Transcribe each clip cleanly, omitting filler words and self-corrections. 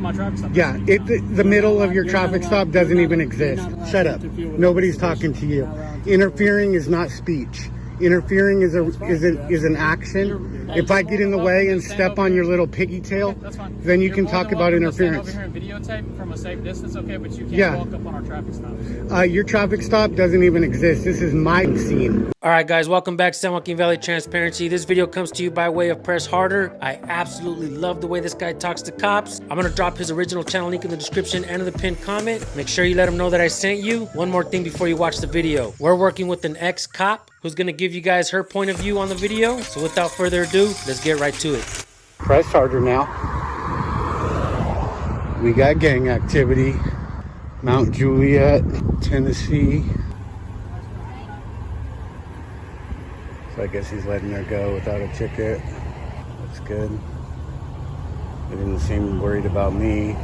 my traffic stop. Yeah, the middle of your traffic stop doesn't even exist. Shut up. Nobody's talking to you. Interfering is not speech. Interfering is an action. If I get in the way and step on your little piggy tail, then you can talk about interference. Over here and videotape from a safe distance, okay? But you can't walk up on our traffic stops. Your traffic stop doesn't even exist. This is my scene. All right, guys, welcome back to San Joaquin Valley Transparency. This video comes to you by way of Press Harder. I absolutely love the way this guy talks to cops. I'm gonna drop his original channel link in the description and in the pinned comment. Make sure you let him know that I sent you. One more thing before you watch the video. We're working with an ex-cop who's gonna give you guys her point of view on the video. So without further ado, let's get right to it. Press harder now. We got gang activity. Mount Juliet, Tennessee. So I guess he's letting her go without a ticket. That's good. They didn't seem worried about me.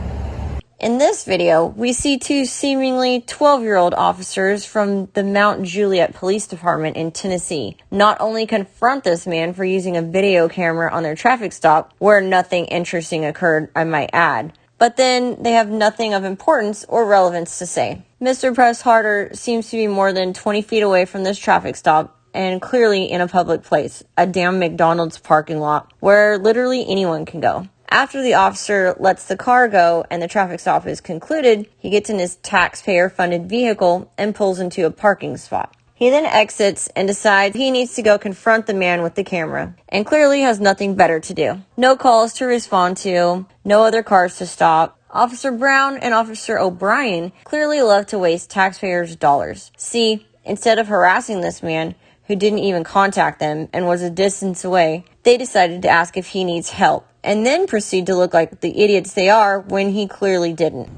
In this video, we see two seemingly 12-year-old officers from the Mount Juliet Police Department in Tennessee not only confront this man for using a video camera on their traffic stop, where nothing interesting occurred, I might add, but then they have nothing of importance or relevance to say. Mr. Press Harder seems to be more than 20 feet away from this traffic stop and clearly in a public place, a damn McDonald's parking lot where literally anyone can go. After the officer lets the car go and the traffic stop is concluded, he gets in his taxpayer-funded vehicle and pulls into a parking spot. He then exits and decides he needs to go confront the man with the camera, and clearly has nothing better to do. No calls to respond to, no other cars to stop. Officer Brown and Officer O'Brien clearly love to waste taxpayers' dollars. See, instead of harassing this man, who didn't even contact them and was a distance away, they decided to ask if he needs help, and then proceed to look like the idiots they are when he clearly didn't.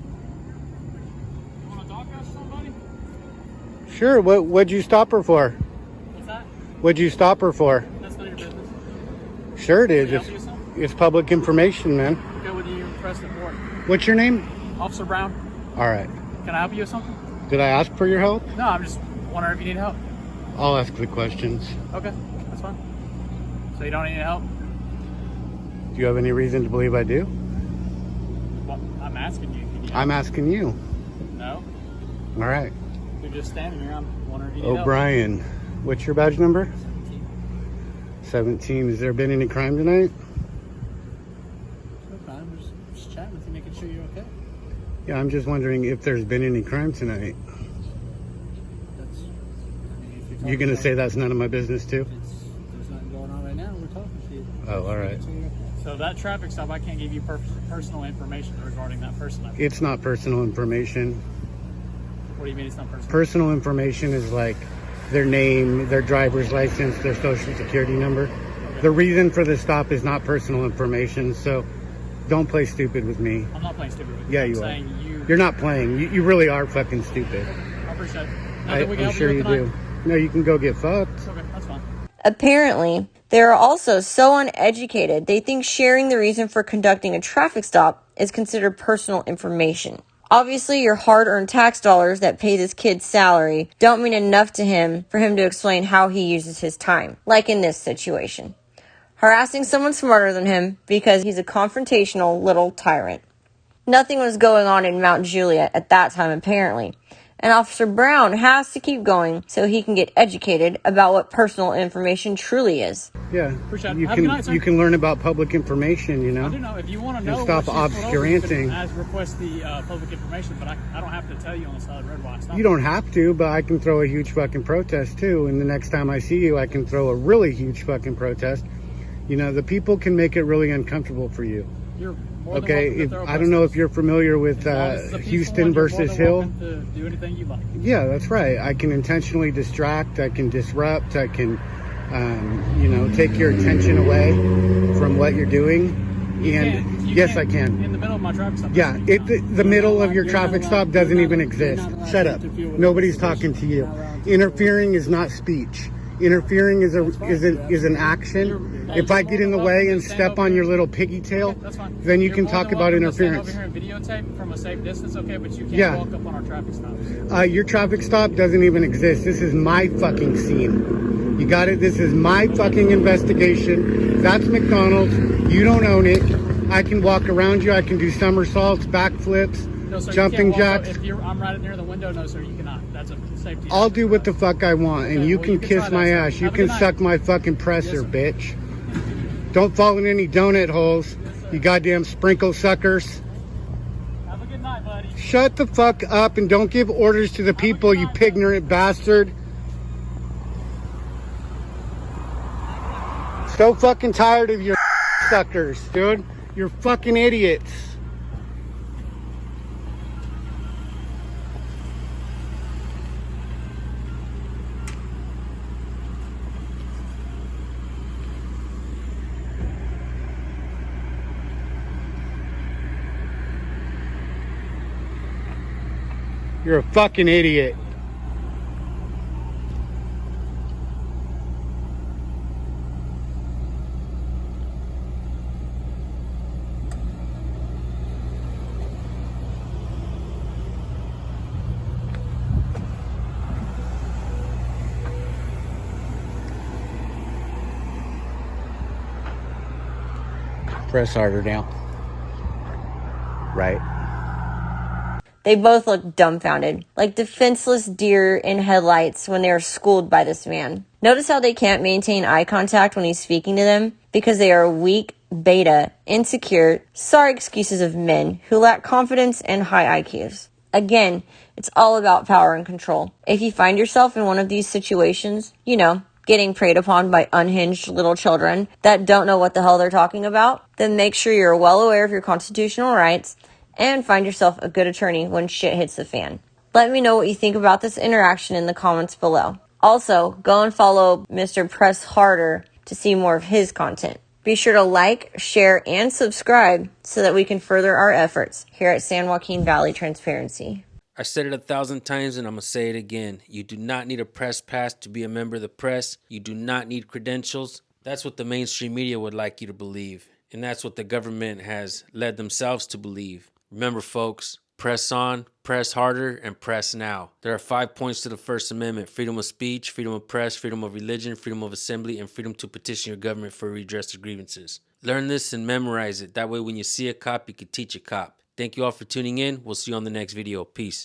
You want to talk to somebody? Sure, what'd you stop her for? What's that? What'd you stop her for? That's none of your business. Sure it is. Can I help you with something? It's public information, man. Okay, with you press the board. What's your name? Officer Brown, All right. can I help you with something? Did I ask for your help? No, I'm just wondering if you need help. I'll ask the questions. Okay, that's fine. So you don't need help? Do you have any reason to believe I do? Well, I'm asking you. Can you help? I'm asking you. No? All right. You're just standing here. I'm wondering if you need O'Brien. What's your badge number? help. 17. Has there been any crime tonight? Okay, I'm just chatting with you, making sure you're okay. Yeah, I'm just wondering if there's been any crime tonight. That's, I mean, if you're You're going to say that's none of my business too? there's nothing going on right now. We're talking to you. Oh, all right. So that traffic stop, I can't give you personal information regarding that person. It's not personal information. What do you mean it's not personal? Personal information is like their name, their driver's license, their social security number. Okay. The reason for the stop is not personal information, so don't play stupid with me. I'm not playing stupid with you. Yeah, I'm you are. saying You're not playing. You really are fucking stupid. I appreciate it. Nothing we can I'm help sure you you with tonight? do. No, you can go get fucked. Okay, that's fine. Apparently, they are also so uneducated, they think sharing the reason for conducting a traffic stop is considered personal information. Obviously, your hard-earned tax dollars that pay this kid's salary don't mean enough to him for him to explain how he uses his time, like in this situation. Harassing someone smarter than him because he's a confrontational little tyrant. Nothing was going on in Mount Juliet at that time, apparently. And Officer Brown has to keep going so he can get educated about what personal information truly is. Yeah, Appreciate it. you Have a good night, sir. can learn about public information, you I know. do know. If you want to know, stop what she's put over, obscuranting. you can request the public information, but I don't have to tell you on the side of the road why I stopped. You don't have to, but I can throw a huge fucking protest too. And the next time I see you, I can throw a really huge fucking protest. You know, the people can make it really uncomfortable for you. You're more than Okay, welcome to throw a I don't know protest. if you're familiar with As long as it's a peaceful Houston one, you're versus more than Hill. welcome to do anything you like. Yeah, that's right. I can intentionally distract. I can disrupt. I can, you know, take your attention away from what you're doing. And yes, I can. In the middle of my traffic stop. Yeah, the middle of your traffic stop doesn't even exist. Shut up. Nobody's talking to you. Interfering is not speech. Interfering is an action. If I get in the way and step on your little piggy tail, then you can talk about interference. Over here and videotape from a safe distance, okay? But you can't walk up on our traffic stops. Your traffic stop doesn't even exist. This is my fucking scene. You got it? This is my fucking investigation. That's McDonald's. You don't own it. I can walk around you. I can do somersaults, backflips, No, sir, jumping you can't jacks. If I'm right near the window, no, sir, you cannot. That's a safety. I'll do what the fuck I want, and Okay, you well, can you can kiss try my that, sir. ass. You Have a can good night. suck my fucking presser, Yes, sir. bitch. Don't fall in any donut holes, you goddamn sprinkle suckers. Have a good night, buddy. Shut the fuck up and don't give orders to the people, you pignorant bastard. So fucking tired of your suckers, dude. You're fucking idiots. You're a fucking idiot. Press harder now. Right. They both look dumbfounded, like defenseless deer in headlights when they are schooled by this man. Notice how they can't maintain eye contact when he's speaking to them? Because they are weak, beta, insecure, sorry excuses of men who lack confidence and high IQs. Again, it's all about power and control. If you find yourself in one of these situations, getting preyed upon by unhinged little children that don't know what the hell they're talking about, then make sure you're well aware of your constitutional rights and find yourself a good attorney when shit hits the fan. Let me know what you think about this interaction in the comments below. Also, go and follow Mr. Press Harder to see more of his content. Be sure to like, share, and subscribe so that we can further our efforts here at San Joaquin Valley Transparency. I said it 1,000 times and I'm going to say it again. You do not need a press pass to be a member of the press. You do not need credentials. That's what the mainstream media would like you to believe. And that's what the government has led themselves to believe. Remember, folks, press on, press harder, and press now. There are 5 points to the First Amendment: freedom of speech, freedom of press, freedom of religion, freedom of assembly, and freedom to petition your government for redress of grievances. Learn this and memorize it. That way when you see a cop, you can teach a cop. Thank you all for tuning in. We'll see you on the next video. Peace.